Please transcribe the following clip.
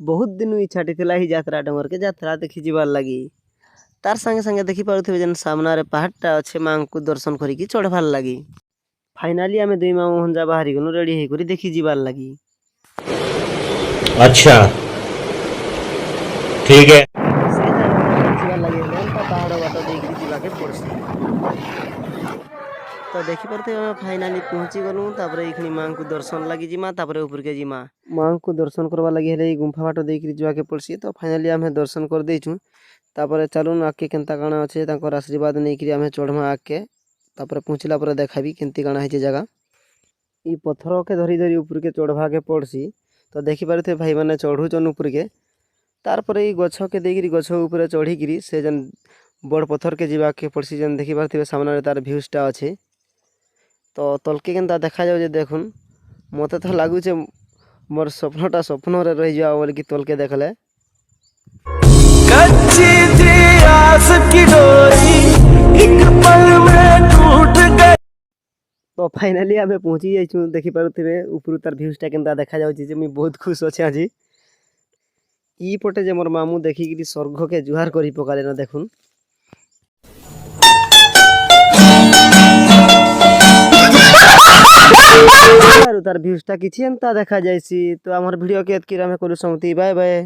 बहुत दिन इच्छाटी थिला ही यात्रा डंगर के यात्रा देखि जिबार लगी तार संगे संगे देखि पारुथिबे जेन सामना रे पहाड़टा अच्छे मां को दर्शन करिकी चढ़वार लगी। फाइनाली आमे दुई मामू हंजा बाहरी गनु रेडी हे करी देखि जिबार लगी। अच्छा ठीक है से जिबार लगी पहाड़ बाट देखि जिबाके पड़सी। तो देखि पारते आमे फाइनाली पहुंची गनु तापरे इखनी मां को दर्शन लगी जिमा तापरे ऊपर के जिमा मां को दर्शन करवा लगी हेले गुंफा बाट देखि जिबाके पड़सी। तो फाइनाली आमे दर्शन कर देछु तापरे चलुन आके केनता काଣା अच्छे तांकर आशीर्वाद नहीं करी आमे चढ़मा आके तापरे पहुँचला पर देखाबी केनती काଣା है जगह ई पत्थर के धरी धरी ऊपर के चढ़वा के पड़सी। तो देखि पारुथे भाई माने चढ़ुचन ऊपर के तार पर ई गछ के देगिरी गछ ऊपर चढ़ी गिरी से जन बड़ पत्थर के जीवा के पड़सी जन देखि पारुथे सामने तार व्यूजटा अच्छे। तो तलके केनता देखा जाउ जे देखुन मते तो लागुचे मोर स्वप्नटा स्वप्न रे रही जाओ बोल कि तलके देखले। कच्ची थी आस की डोरी एक पल में टूट गई। तो फाइनली आमे पहुंची जाइछु देखि पारुथिबे ऊपर तार व्यूजटा केनता देखा जाउची जे मैं बहुत खुश अछि आज। ई पटे जे मोर मामू देखि कि स्वर्ग के जुहार करी पकाले न देखुन। तार व्यूजटा किछि एंता देखा जायसी। तो हमर वीडियो के एतकी रामे करू समाप्ति। Bye bye.